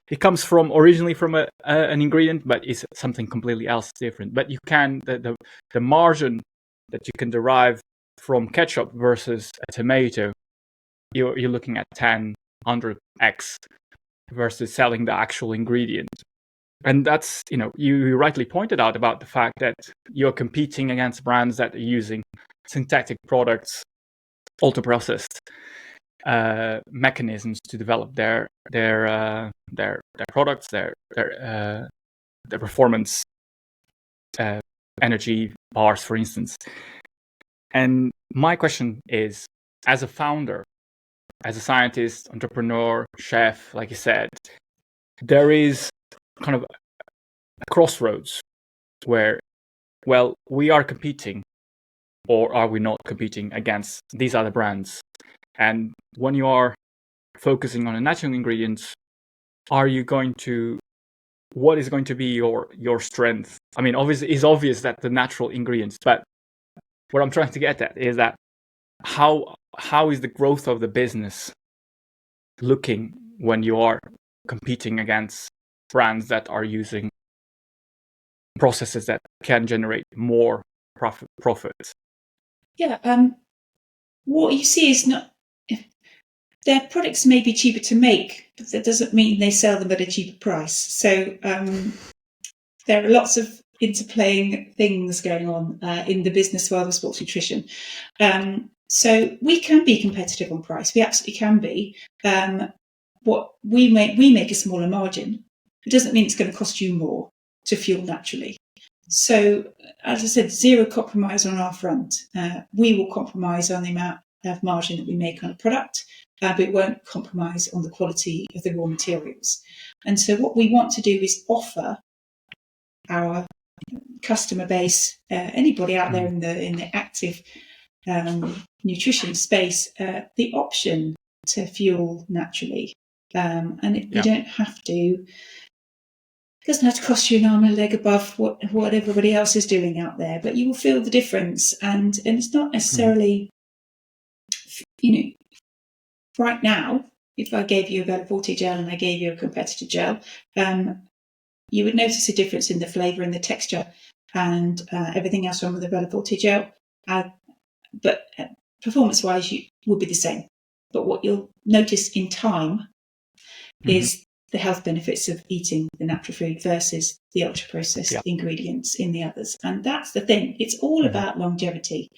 It comes from originally from an ingredient, but it's something completely else different. But you can the margin that you can derive from ketchup versus a tomato, you're looking at 10, 100x versus selling the actual ingredient. And that's, you know, you rightly pointed out about the fact that you're competing against brands that are using synthetic products, ultra processed mechanisms to develop their products, their performance energy bars, for instance. And my question is, as a founder, as a scientist, entrepreneur, chef, like you said, there is kind of a crossroads where, well, we are competing, or are we not competing against these other brands? And when you are focusing on the natural ingredients, are you going to, what is going to be your strength? I mean, obviously, it's obvious that the natural ingredients, but what I'm trying to get at is that how is the growth of the business looking when you are competing against brands that are using processes that can generate more profit? Yeah, what you see is not, their products may be cheaper to make, but that doesn't mean they sell them at a cheaper price. So there are lots of interplaying things going on in the business world of sports nutrition. So we can be competitive on price. We absolutely can be. What we make a smaller margin. It doesn't mean it's going to cost you more to fuel naturally. So, as I said, zero compromise on our front. We will compromise on the amount of margin that we make on a product, but it won't compromise on the quality of the raw materials. And so what we want to do is offer our customer base, anybody out there in the active nutrition space, the option to fuel naturally. You don't have to, it doesn't have to cost you an arm and a leg above what everybody else is doing out there, but you will feel the difference. And it's not necessarily, you know, right now, if I gave you a Veloforte gel and I gave you a competitor gel, you would notice a difference in the flavour and the texture and everything else wrong with the Veloforte gel. But performance-wise, you would be the same. But what you'll notice in time is the health benefits of eating the natural food versus the ultra-processed ingredients in the others. And that's the thing. It's all about longevity.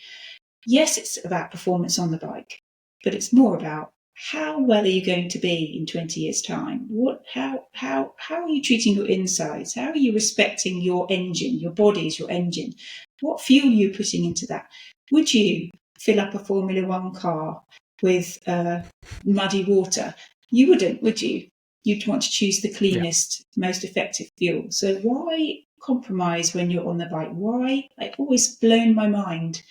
Yes, it's about performance on the bike, but it's more about how well are you going to be in 20 years' time? How are you treating your insides? How are you respecting your engine? Your body is your engine. What fuel are you putting into that? Would you fill up a Formula One car with muddy water? You wouldn't, would you? You'd want to choose the cleanest, most effective fuel. So why compromise when you're on the bike? Why? It's always blown my mind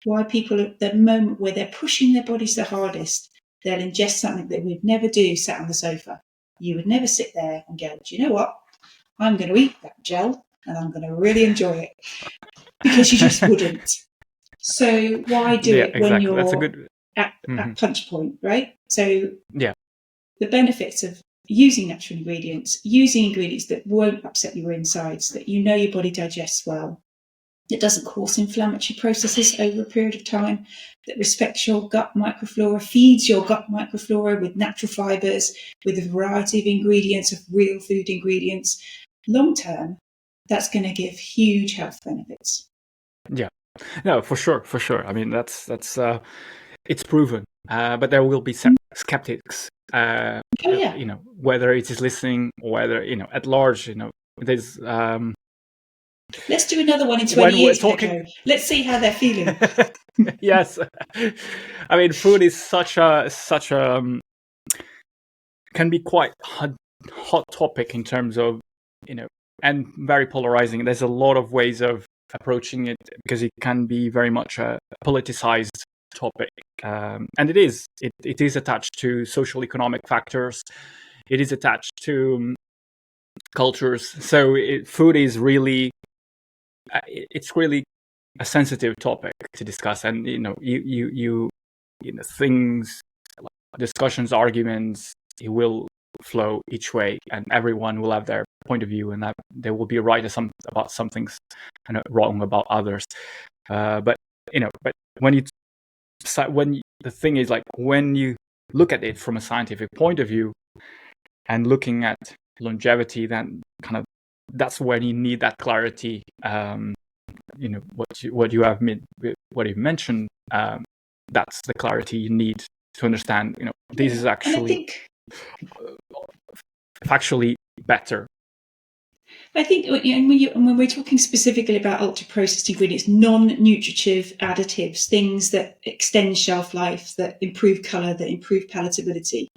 why people at the moment where they're pushing their bodies the hardest, they'll ingest something they would never do sat on the sofa. You would never sit there and go, do you know what? I'm going to eat that gel and I'm going to really enjoy it. Because you just wouldn't. So why do it when you're at punch point, right? So the benefits of using natural ingredients, using ingredients that won't upset your insides, that you know your body digests well, that doesn't cause inflammatory processes over a period of time, that respects your gut microflora, feeds your gut microflora with natural fibres, with a variety of ingredients, of real food ingredients. Long term, that's going to give huge health benefits. Yeah, no, for sure. I mean, that's it's proven, but there will be skeptics. You know, whether it is listening or whether, you know, at large, you know, there's. Let's do another one in 20 years, Pedro. Let's see how they're feeling. Yes, I mean, food is such a can be quite hot topic in terms of, and very polarizing. There's a lot of ways of approaching it because it can be very much a politicized topic, and it is attached to social economic factors. It is attached to cultures. So food is really, it's really a sensitive topic to discuss, and you things, discussions, arguments, it will flow each way, and everyone will have their point of view, and that they will be right about some things and wrong about others. But when the thing is, like, when you look at it from a scientific point of view and looking at longevity, then that's when you need that clarity. What you mentioned, that's the clarity you need to understand. This is actually factually better. I think when we're talking specifically about ultra-processed ingredients, non-nutritive additives, things that extend shelf life, that improve colour, that improve palatability,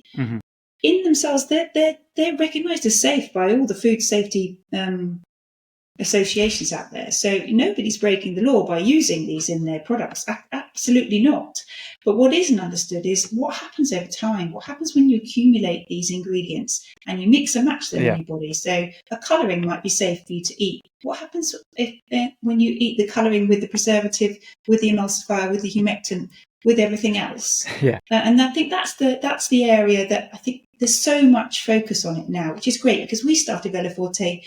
in themselves, they're recognised as safe by all the food safety associations out there. So nobody's breaking the law by using these in their products. Absolutely not. But what isn't understood is what happens over time. What happens when you accumulate these ingredients and you mix and match them in your body? So a colouring might be safe for you to eat. What happens when you eat the colouring with the preservative, with the emulsifier, with the humectant, with everything else? And I think that's the area that I think there's so much focus on it now, which is great, because we started Veloforte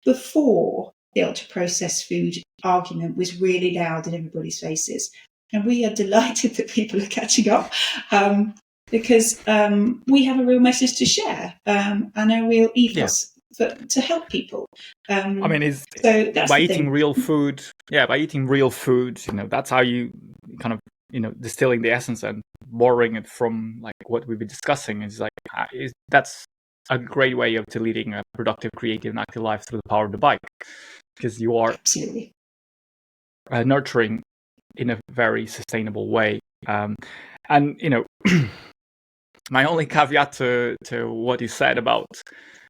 before the ultra-processed food argument was really loud in everybody's faces. And we are delighted that people are catching up, because we have a real message to share, and a real ethos to help people. By eating real food, that's how you kind of, distilling the essence and borrowing it from like what we've been discussing is like, that's a great way of leading a productive, creative, and active life through the power of the bike, because you are absolutely nurturing in a very sustainable way. And my only caveat to what you said about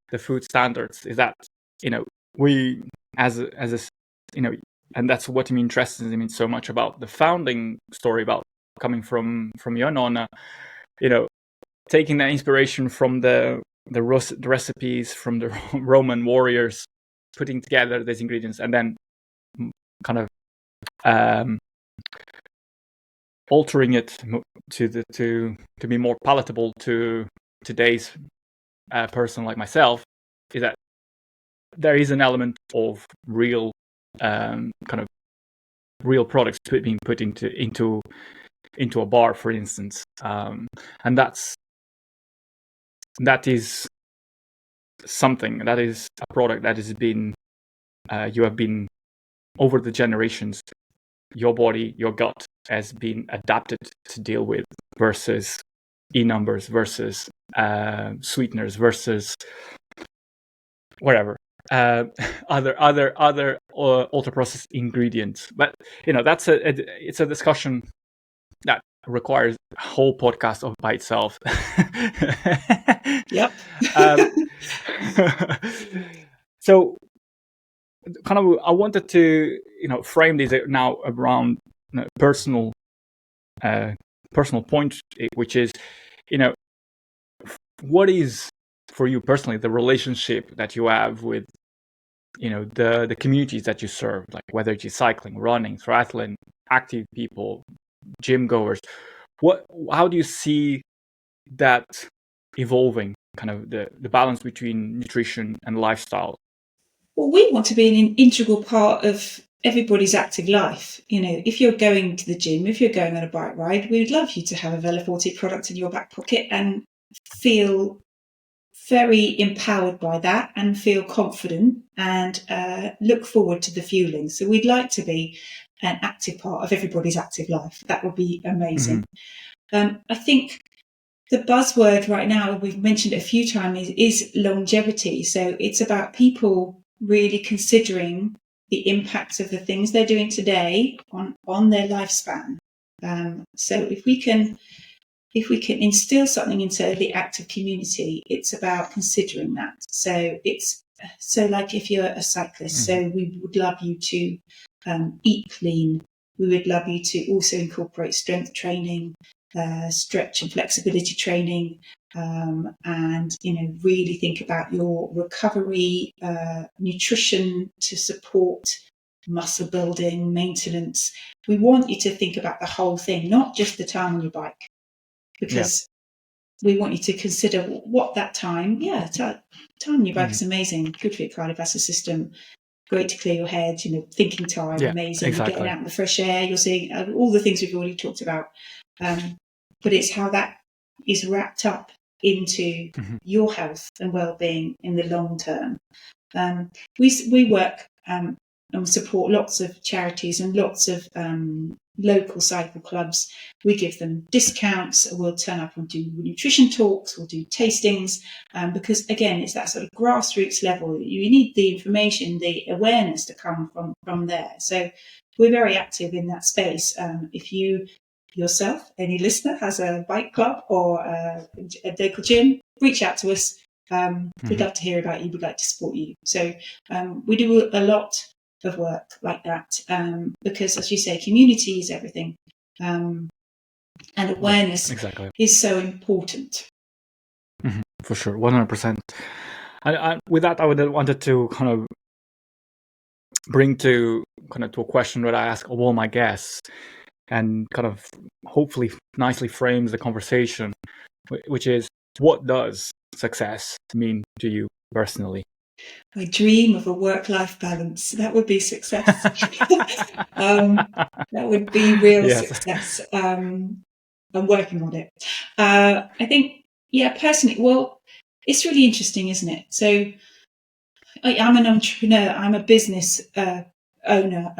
the food standards is that we as a and that's what me interests me so much about the founding story, about coming from your nonna, taking that inspiration from the recipes from the Roman warriors, putting together these ingredients, and then kind of altering it to be more palatable to today's person like myself, is that there is an element of real kind of real products being put into a bar, for instance, and that is something, that is a product that has been you have been, over the generations, your body, your gut has been adapted to deal with, versus numbers, versus sweeteners, versus whatever other ultra processed ingredients. But that's it's a discussion that requires a whole podcast by itself. Yep. So kind of, I wanted to frame this now around personal point, which is what is for you personally the relationship that you have with the communities that you serve, like whether it's cycling, running, triathlon, active people, gym goers. How do you see that evolving, kind of the balance between nutrition and lifestyle? Well, we want to be an integral part of everybody's active life. If you're going to the gym, if you're going on a bike ride, we would love you to have a Veloforte product in your back pocket and feel very empowered by that, and feel confident, and look forward to the fueling. So we'd like to be an active part of everybody's active life. That would be amazing. I think the buzzword right now, we've mentioned it a few times, is longevity. So it's about people really considering the impact of the things they're doing today on their lifespan. So if we can if we can instill something into the active community, it's about considering that. So like if you're a cyclist, so we would love you to eat clean. We would love you to also incorporate strength training, stretch and flexibility training, and really think about your recovery, nutrition to support muscle building, maintenance. We want you to think about the whole thing, not just the time on your bike, because we want you to consider what that time. Time on your bike is amazing, good for your cardiovascular system, great to clear your head, thinking time, amazing. Exactly. You're getting out in the fresh air, you're seeing all the things we've already talked about. But it's how that is wrapped up into your health and well-being in the long term. We work and support lots of charities and lots of local cycle clubs. We give them discounts. We'll turn up and do nutrition talks. We'll do tastings, because again, it's that sort of grassroots level. You need the information, the awareness to come from there. So we're very active in that space. If you yourself, any listener, has a bike club or a local gym, reach out to us. We'd love to hear about you. We'd like to support you. So we do a lot of work like that, because, as you say, community is everything, and awareness is so important. For sure, 100%. And with that, I wanted to kind of bring to a question that I ask of all my guests, and kind of hopefully nicely frames the conversation, which is, what does success mean to you personally? I dream of a work-life balance. That would be success. That would be real success. I'm working on it. I think, personally, well, it's really interesting, isn't it? So I'm an entrepreneur. I'm a business owner.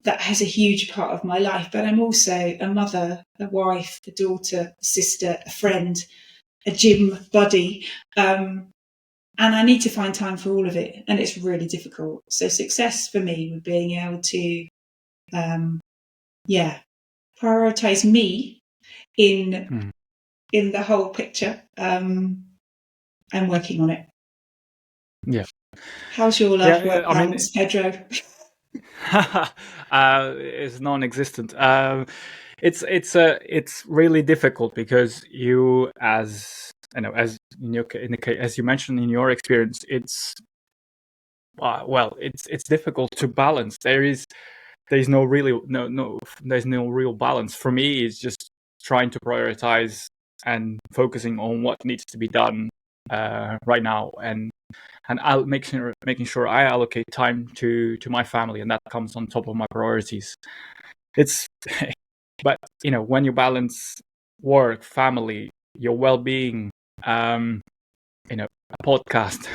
That has a huge part of my life, but I'm also a mother, a wife, a daughter, a sister, a friend, a gym buddy. And I need to find time for all of it, and it's really difficult. So success for me would being able to, prioritize me in the whole picture, and working on it. Yeah. How's your life-work balance, Pedro? It's non-existent. It's really difficult because you, as you mentioned in your experience, it's difficult to balance. There's no real balance. For me, it's just trying to prioritize and focusing on what needs to be done right now, and I'll making sure I allocate time to my family, and that comes on top of my priorities. But when you balance work, family, your well-being, a podcast,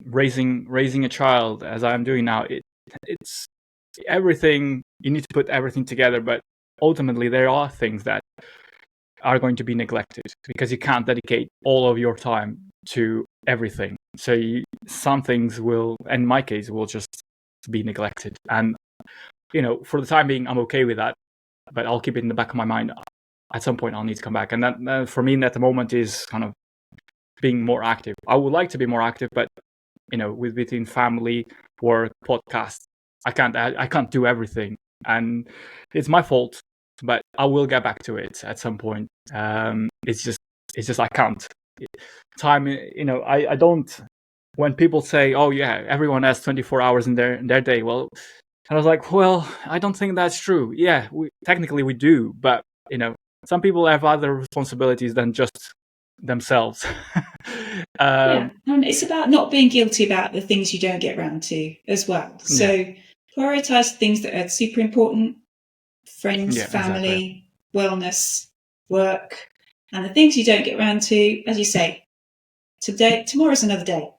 raising a child, as I'm doing now, it's everything. You need to put everything together, but ultimately there are things that are going to be neglected because you can't dedicate all of your time to everything. So some things will, in my case, will just be neglected. And, for the time being, I'm okay with that, but I'll keep it in the back of my mind. At some point, I'll need to come back. And that for me, at the moment, is kind of being more active. I would like to be more active, but, between family, work, podcasts, I can't do everything. And it's my fault, but I will get back to it at some point. It's just I can't. Time, I don't. When people say, "Oh yeah, everyone has 24 hours in their day," well, I was like, well, I don't think that's true. Yeah, technically we do, but some people have other responsibilities than just themselves. And it's about not being guilty about the things you don't get around to as well. So prioritize things that are super important: friends, family, wellness, work, and the things you don't get around to, as you say, tomorrow's another day.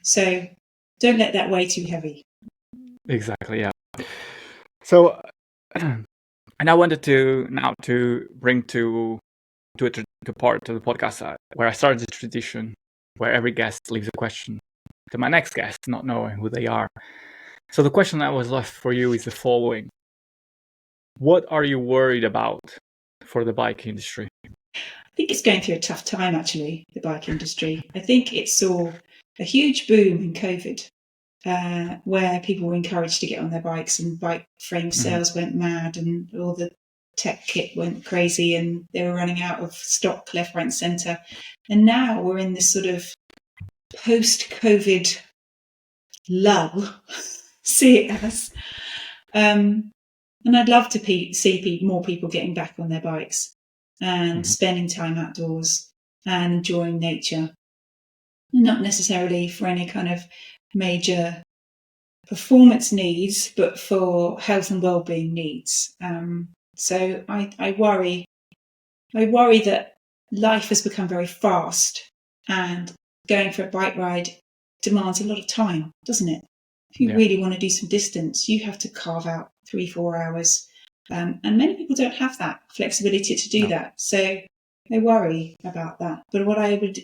So don't let that weigh too heavy. Exactly. Yeah. So, and I wanted to bring to part of the podcast where I started the tradition, where every guest leaves a question to my next guest, not knowing who they are. So the question that was left for you is the following: what are you worried about for the bike industry? I think it's going through a tough time, actually, the bike industry. I think it saw a huge boom in COVID, where people were encouraged to get on their bikes and bike frame sales went mad and all the tech kit went crazy and they were running out of stock left, right and centre. And now we're in this sort of post-COVID lull, see it as. And I'd love to see more people getting back on their bikes and spending time outdoors and enjoying nature, not necessarily for any kind of major performance needs, but for health and well-being needs. So I worry that life has become very fast, and going for a bike ride demands a lot of time, doesn't it? If you really want to do some distance, you have to carve out 3-4 hours. And many people don't have that flexibility to do that. So I worry about that. But what I would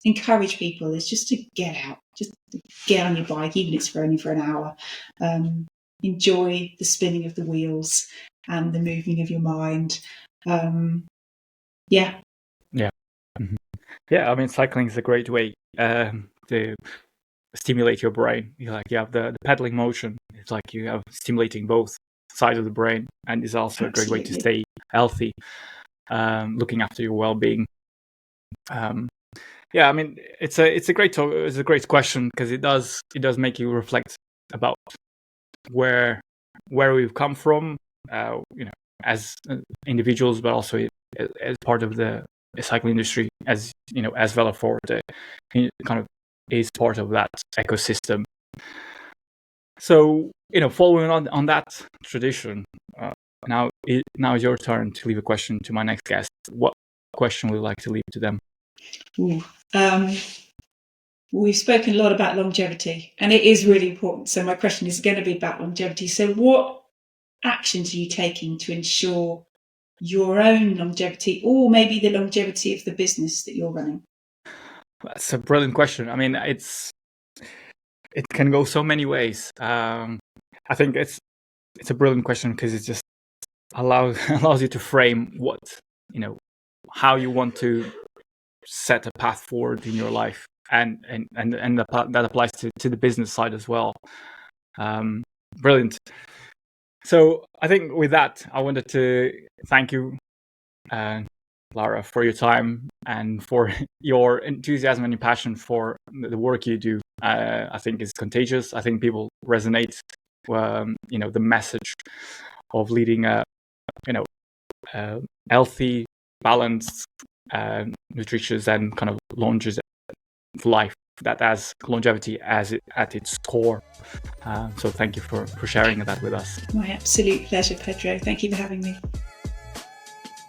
encourage people is just to get out, just to get on your bike, even if it's only for an hour. Enjoy the spinning of the wheels and the moving of your mind. Yeah, I mean, cycling is a great way to stimulate your brain. You have the pedaling motion. It's like you have stimulating both sides of the brain, and it's also a great way to stay healthy, looking after your well-being. I mean, it's a great talk. It's a great question, because it does make you reflect about where we've come from, as individuals, but also as part of the cycling industry, as Veloforte kind of is part of that ecosystem. So, following on that tradition, now is your turn to leave a question to my next guest. What question would you like to leave to them? We've spoken a lot about longevity, and it is really important. So my question is going to be about longevity. So what actions are you taking to ensure your own longevity, or maybe the longevity of the business that you're running? That's a brilliant question. I mean, it can go so many ways. I think it's a brilliant question, because it just allows you to frame how you want to set a path forward in your life, and that applies to the business side as well. Brilliant. So I think with that, I wanted to thank you, Lara, for your time and for your enthusiasm and your passion for the work you do. I think it's contagious. I think people resonate, the message of leading a healthy, balanced, nutritious, and kind of longevous life that has longevity at its core. So thank you for sharing that with us. My absolute pleasure, Pedro. Thank you for having me.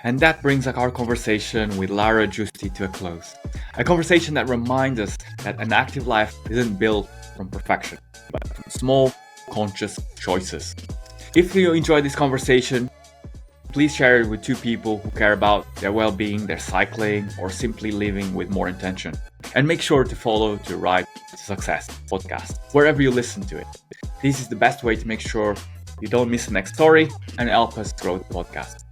And that brings our conversation with Lara Giusti to a close. A conversation that reminds us that an active life isn't built from perfection, but from small, conscious choices. If you enjoyed this conversation, please share it with 2 people who care about their well-being, their cycling, or simply living with more intention. And make sure to follow the Ride to Success podcast, wherever you listen to it. This is the best way to make sure you don't miss the next story and help us grow the podcast.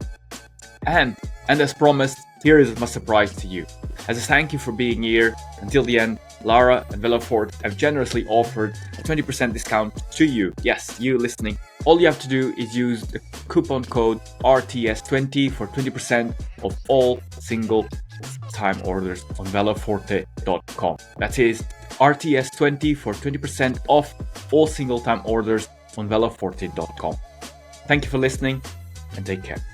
And as promised, here is my surprise to you. As a thank you for being here until the end, Lara and Veloforte have generously offered a 20% discount to you. Yes, you listening. All you have to do is use the coupon code RTS20 for 20% of all single time orders on veloforte.com. That is RTS20 for 20% off all single time orders on veloforte.com. Thank you for listening, and take care.